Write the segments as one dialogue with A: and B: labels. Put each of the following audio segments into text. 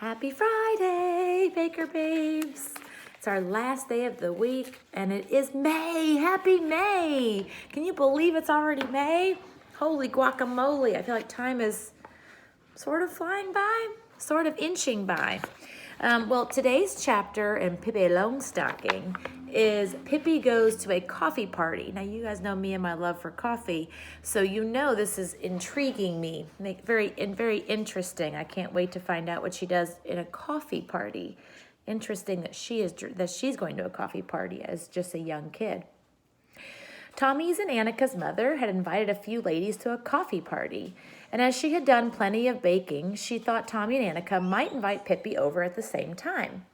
A: Happy Friday, Baker Babes. It's our last day of the week, and it is May. Happy May. Can you believe it's already May? Holy guacamole. I feel like time is sort of flying by, sort of inching by. Well, today's chapter in Pippi Longstocking is Pippi goes to a coffee party. Now, you guys know me and my love for coffee, so you know this is intriguing me, very interesting. I can't wait to find out what she does in a coffee party. Interesting that she's going to a coffee party as just a young kid. Tommy's and Annika's mother had invited a few ladies to a coffee party, and as she had done plenty of baking, she thought Tommy and Annika might invite Pippi over at the same time.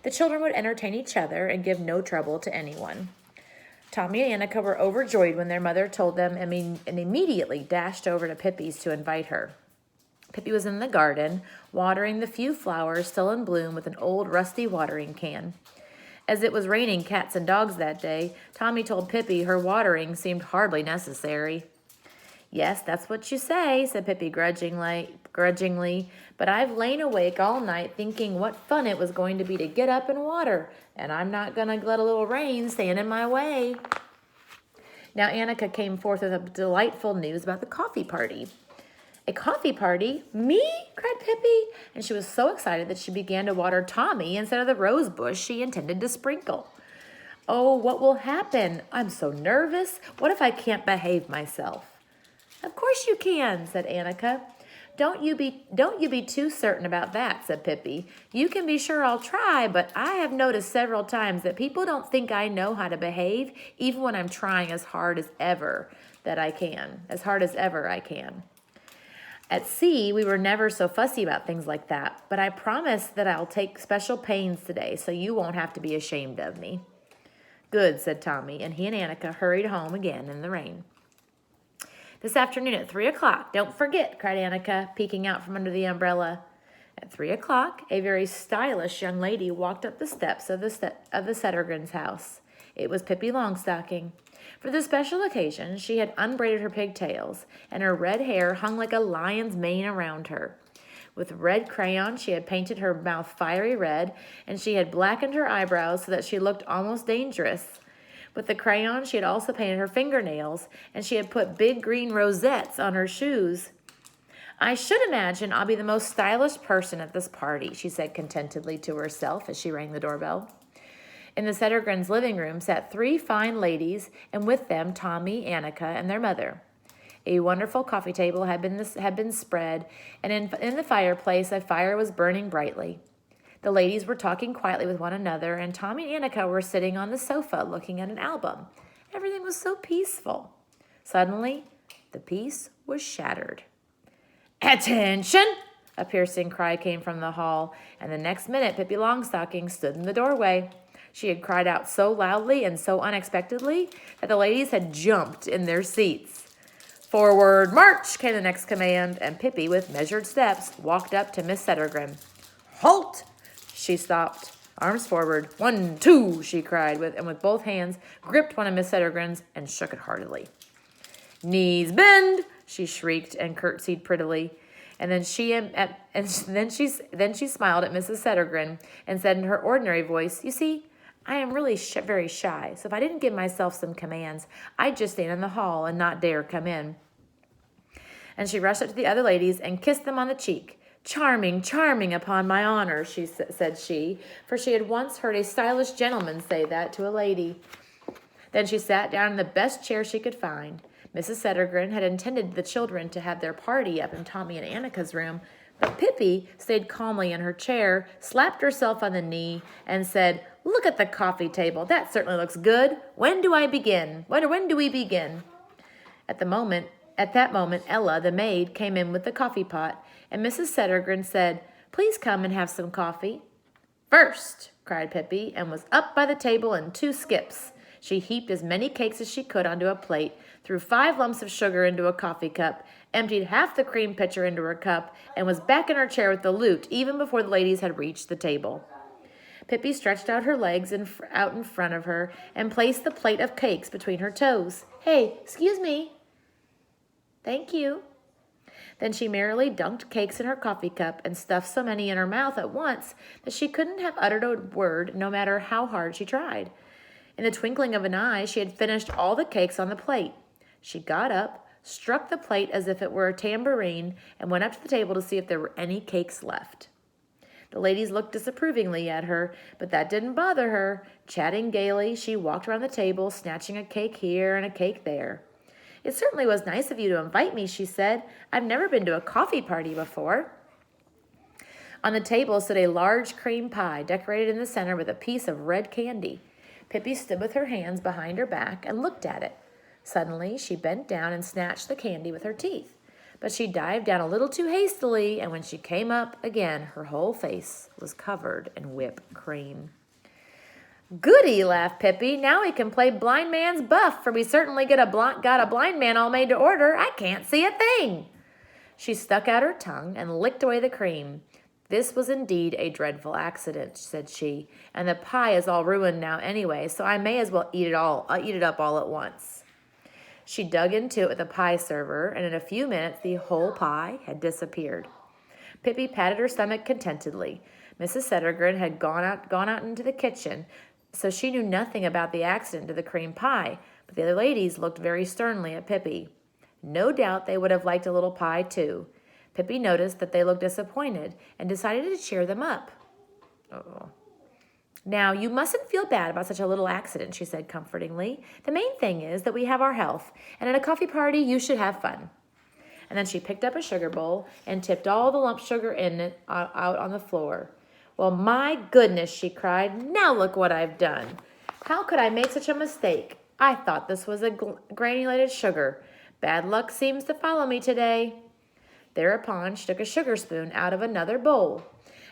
A: The children would entertain each other and give no trouble to anyone. Tommy and Annika were overjoyed when their mother told them and immediately dashed over to Pippi's to invite her. Pippi was in the garden, watering the few flowers still in bloom with an old rusty watering can. As it was raining cats and dogs that day, Tommy told Pippi her watering seemed hardly necessary. "Yes, that's what you say," said Pippi grudgingly, "but I've lain awake all night thinking what fun it was going to be to get up and water, and I'm not going to let a little rain stand in my way." Now Annika came forth with a delightful news about the coffee party. "A coffee party? Me?" cried Pippi, and she was so excited that she began to water Tommy instead of the rose bush she intended to sprinkle. "Oh, what will happen? I'm so nervous. What if I can't behave myself?" "Of course you can," said Annika. Don't you be too certain about that," said Pippi. "You can be sure I'll try, but I have noticed several times that people don't think I know how to behave, even when I'm trying as hard as ever I can. At sea, we were never so fussy about things like that, but I promise that I'll take special pains today, so you won't have to be ashamed of me." "Good," said Tommy, and he and Annika hurried home again in the rain. "This afternoon at 3 o'clock, don't forget," cried Annika, peeking out from under the umbrella. At 3 o'clock, a very stylish young lady walked up the steps of the Settergrens' house. It was Pippi Longstocking. For this special occasion, she had unbraided her pigtails, and her red hair hung like a lion's mane around her. With red crayon, she had painted her mouth fiery red, and she had blackened her eyebrows so that she looked almost dangerous. With the crayon, she had also painted her fingernails, and she had put big green rosettes on her shoes. "I should imagine I'll be the most stylish person at this party," she said contentedly to herself as she rang the doorbell. In the Settergrens' living room sat 3 fine ladies, and with them Tommy, Annika, and their mother. A wonderful coffee table had been spread, and in the fireplace a fire was burning brightly. The ladies were talking quietly with one another, and Tommy and Annika were sitting on the sofa looking at an album. Everything was so peaceful. Suddenly, the peace was shattered. "Attention!" A piercing cry came from the hall, and the next minute Pippi Longstocking stood in the doorway. She had cried out so loudly and so unexpectedly that the ladies had jumped in their seats. "Forward, march!" came the next command, and Pippi, with measured steps, walked up to Miss Settergren. "Halt!" She stopped. "Arms forward. 1, 2, she cried, and with both hands gripped one of Miss Settergren's and shook it heartily. "Knees bend!" she shrieked and curtsied prettily. And then she smiled at Mrs. Settergren and said in her ordinary voice, "You see, I am really very shy, so if I didn't give myself some commands, I'd just stand in the hall and not dare come in." And she rushed up to the other ladies and kissed them on the cheek. "Charming, charming, upon my honor," said she, for she had once heard a stylish gentleman say that to a lady. Then she sat down in the best chair she could find. Mrs. Settergren had intended the children to have their party up in Tommy and Annika's room, but Pippi stayed calmly in her chair, slapped herself on the knee, and said, "Look at the coffee table. That certainly looks good. When do we begin? At that moment, Ella, the maid, came in with the coffee pot, and Mrs. Settergren said, "Please come and have some coffee." "First," cried Pippi, and was up by the table in 2 skips. She heaped as many cakes as she could onto a plate, threw 5 lumps of sugar into a coffee cup, emptied half the cream pitcher into her cup, and was back in her chair with the lute even before the ladies had reached the table. Pippi stretched out her legs out in front of her and placed the plate of cakes between her toes. "Hey, excuse me." "Thank you." Then she merrily dunked cakes in her coffee cup and stuffed so many in her mouth at once that she couldn't have uttered a word no matter how hard she tried. In the twinkling of an eye, she had finished all the cakes on the plate. She got up, struck the plate as if it were a tambourine, and went up to the table to see if there were any cakes left. The ladies looked disapprovingly at her, but that didn't bother her. Chatting gaily, she walked around the table, snatching a cake here and a cake there. "It certainly was nice of you to invite me," she said. "I've never been to a coffee party before." On the table stood a large cream pie, decorated in the center with a piece of red candy. Pippi stood with her hands behind her back and looked at it. Suddenly, she bent down and snatched the candy with her teeth. But she dived down a little too hastily, and when she came up again, her whole face was covered in whipped cream. "Goody," laughed Pippi. "Now we can play blind man's buff, for we certainly got a blind man all made to order. I can't see a thing." She stuck out her tongue and licked away the cream. "This was indeed a dreadful accident," said she, "and the pie is all ruined now anyway, so I may as well eat it up all at once." She dug into it with a pie server, and in a few minutes the whole pie had disappeared. Pippi patted her stomach contentedly. Mrs. Settergren had gone out into the kitchen, so she knew nothing about the accident to the cream pie, but the other ladies looked very sternly at Pippi. No doubt they would have liked a little pie too. Pippi noticed that they looked disappointed and decided to cheer them up. "Oh. Now, you mustn't feel bad about such a little accident," she said comfortingly. "The main thing is that we have our health, and at a coffee party you should have fun." And then she picked up a sugar bowl and tipped all the lump sugar in it out on the floor. "Well, my goodness," she cried, "now look what I've done. How could I make such a mistake? I thought this was a granulated sugar. Bad luck seems to follow me today." Thereupon she took a sugar spoon out of another bowl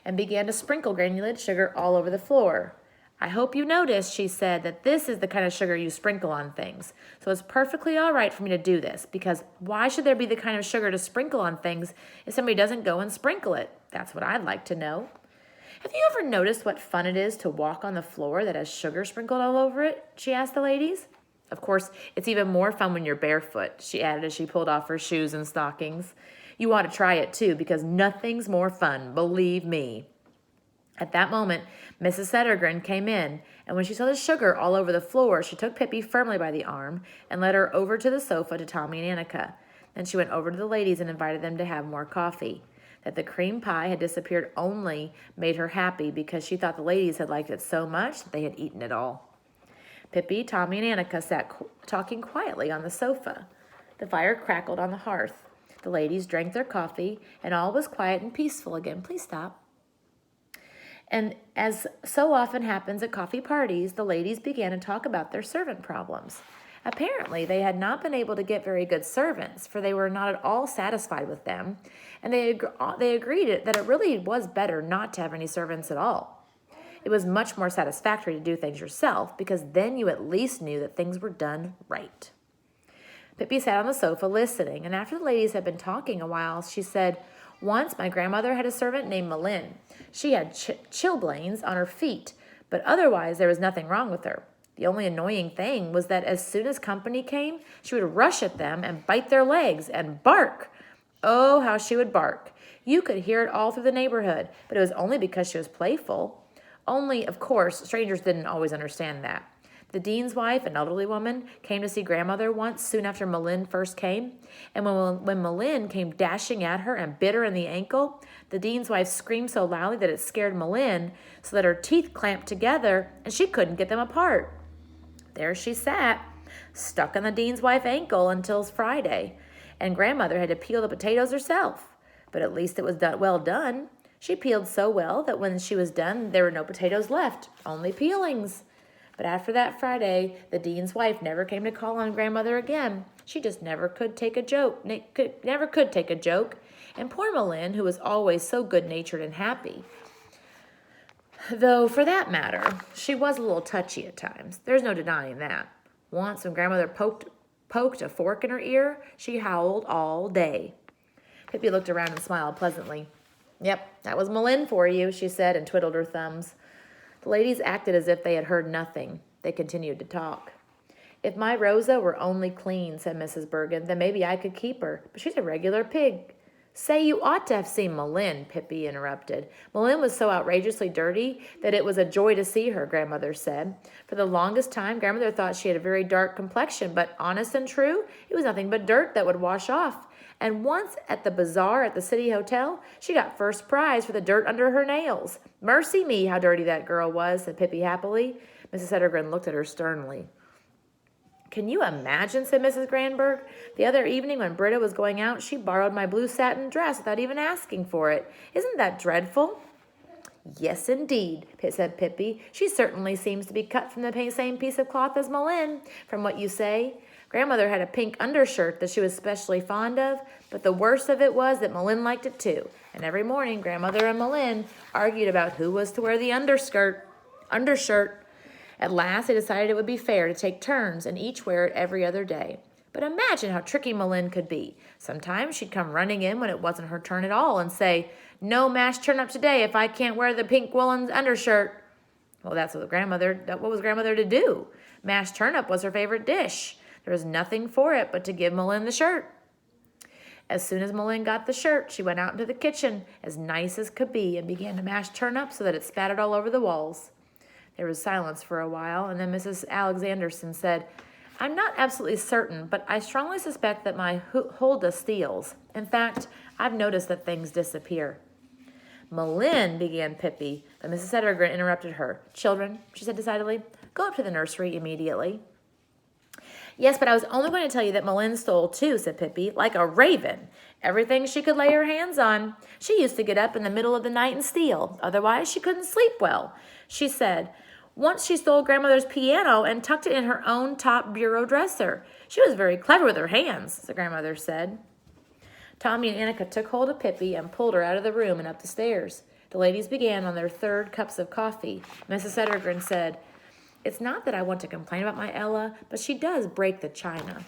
A: and began to sprinkle granulated sugar all over the floor. "I hope you noticed," she said, "that this is the kind of sugar you sprinkle on things. So it's perfectly all right for me to do this, because why should there be the kind of sugar to sprinkle on things if somebody doesn't go and sprinkle it? That's what I'd like to know. Have you ever noticed what fun it is to walk on the floor that has sugar sprinkled all over it?" she asked the ladies. "Of course, it's even more fun when you're barefoot," she added as she pulled off her shoes and stockings. "You ought to try it too, because nothing's more fun, believe me." At that moment, Mrs. Settergren came in, and when she saw the sugar all over the floor, she took Pippi firmly by the arm and led her over to the sofa to Tommy and Annika. Then she went over to the ladies and invited them to have more coffee. That the cream pie had disappeared only made her happy, because she thought the ladies had liked it so much that they had eaten it all. Pippi, Tommy, and Annika sat talking quietly on the sofa. The fire crackled on the hearth. The ladies drank their coffee, and all was quiet and peaceful again. Please stop. And as so often happens at coffee parties, the ladies began to talk about their servant problems. Apparently, they had not been able to get very good servants, for they were not at all satisfied with them, and they agreed that it really was better not to have any servants at all. It was much more satisfactory to do things yourself, because then you at least knew that things were done right. Pippi sat on the sofa listening, and after the ladies had been talking a while, she said, "Once my grandmother had a servant named Malin. She had chilblains on her feet, but otherwise there was nothing wrong with her. The only annoying thing was that as soon as company came, she would rush at them and bite their legs and bark. Oh, how she would bark. You could hear it all through the neighborhood, but it was only because she was playful. Only, of course, strangers didn't always understand that. The dean's wife, an elderly woman, came to see grandmother once soon after Malin first came, and when Malin came dashing at her and bit her in the ankle, the dean's wife screamed so loudly that it scared Malin, so that her teeth clamped together and she couldn't get them apart. There she sat, stuck on the dean's wife's ankle until Friday, and grandmother had to peel the potatoes herself. But at least it was well done. She peeled so well that when she was done, there were no potatoes left, only peelings. But after that Friday, the dean's wife never came to call on grandmother again. She just never could take a joke. And poor Malin, who was always so good-natured and happy, though for that matter, she was a little touchy at times. There's no denying that. Once, when grandmother poked a fork in her ear, she howled all day. Pippi looked around and smiled pleasantly. "Yep, that was Malin for you," she said, and twiddled her thumbs. The ladies acted as if they had heard nothing. They continued to talk. "If my Rosa were only clean," said Mrs. Bergen, "then maybe I could keep her. But she's a regular pig." Say, you ought to have seen Malin, Pippi interrupted. Malin was so outrageously dirty that it was a joy to see her, Grandmother said. For the longest time, Grandmother thought she had a very dark complexion, but honest and true, it was nothing but dirt that would wash off. And once at the bazaar at the city hotel, she got first prize for the dirt under her nails. Mercy me, how dirty that girl was, said Pippi happily. Mrs. Settergren looked at her sternly. Can you imagine, said Mrs. Granberg. The other evening when Britta was going out, she borrowed my blue satin dress without even asking for it. Isn't that dreadful? Yes, indeed, said Pippi. She certainly seems to be cut from the same piece of cloth as Malin, from what you say. Grandmother had a pink undershirt that she was especially fond of, but the worst of it was that Malin liked it too. And every morning, Grandmother and Malin argued about who was to wear the undershirt. At last, they decided it would be fair to take turns and each wear it every other day. But imagine how tricky Malin could be. Sometimes she'd come running in when it wasn't her turn at all and say, "No mashed turnip today if I can't wear the pink woolen undershirt." Well, what was Grandmother to do? Mashed turnip was her favorite dish. There was nothing for it but to give Malin the shirt. As soon as Malin got the shirt, she went out into the kitchen, as nice as could be, and began to mash turnip so that it spattered all over the walls. There was silence for a while, and then Mrs. Alexanderson said, "I'm not absolutely certain, but I strongly suspect that my Huldah steals. In fact, I've noticed that things disappear." "Malin," began Pippi, but Mrs. Settergren interrupted her. "Children," she said decidedly, "go up to the nursery immediately." "Yes, but I was only going to tell you that Malin stole too," said Pippi, "like a raven. Everything she could lay her hands on. She used to get up in the middle of the night and steal. Otherwise, she couldn't sleep well. She said, once she stole Grandmother's piano and tucked it in her own top bureau dresser. She was very clever with her hands," the Grandmother said. Tommy and Annika took hold of Pippi and pulled her out of the room and up the stairs. The ladies began on their third cups of coffee. Mrs. Settergren said, "It's not that I want to complain about my Ella, but she does break the china."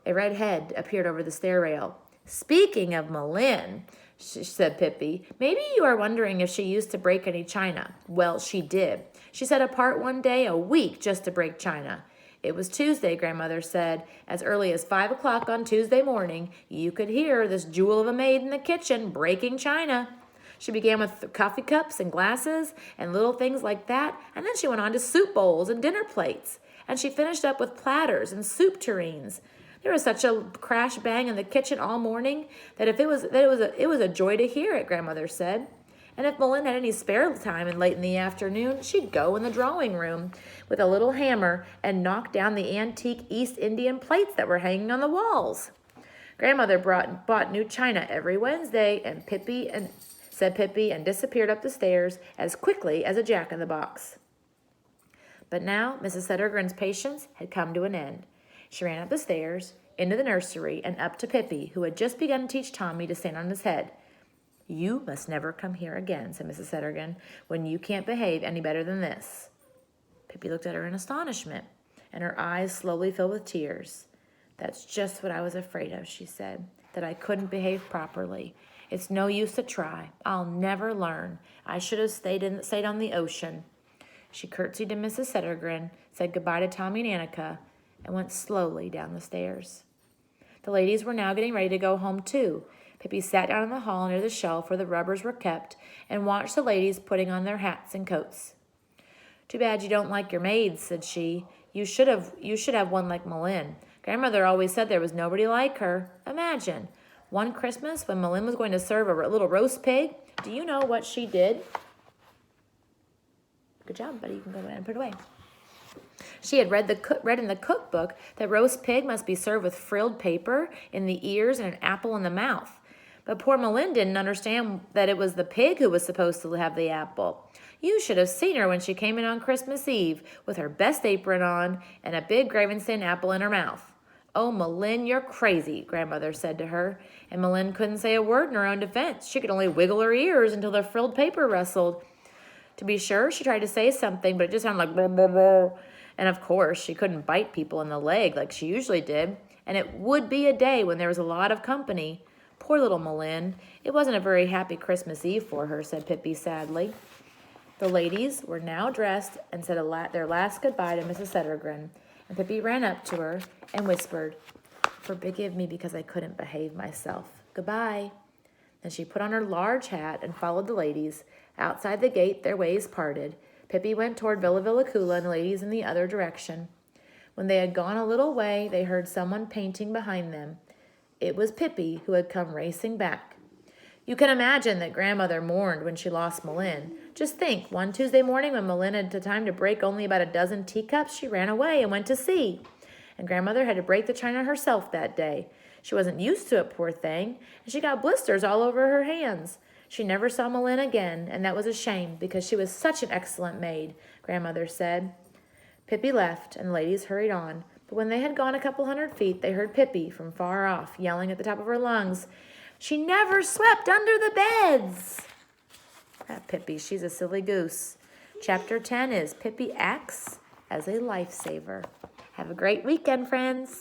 A: A red head appeared over the stair rail. "Speaking of Malin," said Pippi, "maybe you are wondering if she used to break any china. Well, she did. She set apart one day a week just to break china. It was Tuesday, Grandmother said. As early as 5 o'clock on Tuesday morning, you could hear this jewel of a maid in the kitchen breaking china. She began with coffee cups and glasses and little things like that, and then she went on to soup bowls and dinner plates, and she finished up with platters and soup tureens. There was such a crash bang in the kitchen all morning that it was a joy to hear it," Grandmother said. And if Malin had any spare time and late in the afternoon, she'd go in the drawing room with a little hammer and knock down the antique East Indian plates that were hanging on the walls. Grandmother bought new china every Wednesday, and Pippi and disappeared up the stairs as quickly as a jack-in-the-box. But now Mrs. Settergren's patience had come to an end. She ran up the stairs, into the nursery, and up to Pippi, who had just begun to teach Tommy to stand on his head. "You must never come here again," said Mrs. Settergren, "when you can't behave any better than this." Pippi looked at her in astonishment, and her eyes slowly filled with tears. "That's just what I was afraid of," she said, "that I couldn't behave properly. It's no use to try. I'll never learn. I should have stayed on the ocean." She curtsied to Mrs. Settergren, said goodbye to Tommy and Annika, and went slowly down the stairs. The ladies were now getting ready to go home too. Pippi sat down in the hall near the shelf where the rubbers were kept and watched the ladies putting on their hats and coats. "Too bad you don't like your maids," said she. You should have one like Malin. Grandmother always said there was nobody like her. Imagine, one Christmas when Malin was going to serve a little roast pig, do you know what she did?" Good job, buddy. You can go ahead and put it away. She had read in the cookbook that roast pig must be served with frilled paper in the ears and an apple in the mouth. But poor Malin didn't understand that it was the pig who was supposed to have the apple. You should have seen her when she came in on Christmas Eve with her best apron on and a big Gravenstein apple in her mouth. "Oh, Malin, you're crazy," Grandmother said to her, and Malin couldn't say a word in her own defense. She could only wiggle her ears until the frilled paper rustled. To be sure, she tried to say something, but it just sounded like blah, blah, blah. And of course, she couldn't bite people in the leg like she usually did, and it would be a day when there was a lot of company. Poor little Malin. It wasn't a very happy Christmas Eve for her, said Pippi sadly. The ladies were now dressed and said their last goodbye to Mrs. Settergren, and Pippi ran up to her and whispered, "Forgive me because I couldn't behave myself. Goodbye." and she put on her large hat and followed the ladies. Outside the gate, their ways parted. Pippi went toward Villa Villacula and the ladies in the other direction. When they had gone a little way, they heard someone painting behind them. It was Pippi, who had come racing back. You can imagine that Grandmother mourned when she lost Malin. Just think, one Tuesday morning when Malin had time to break only about a dozen teacups, she ran away and went to sea. And Grandmother had to break the china herself that day. She wasn't used to it, poor thing, and she got blisters all over her hands. She never saw Malin again, and that was a shame, because she was such an excellent maid, Grandmother said. Pippi left, and the ladies hurried on. But when they had gone a couple 100 feet, they heard Pippi from far off, yelling at the top of her lungs, "She never swept under the beds!" That Pippi, she's a silly goose. Chapter 10 is Pippi Acts as a Lifesaver. Have a great weekend, friends.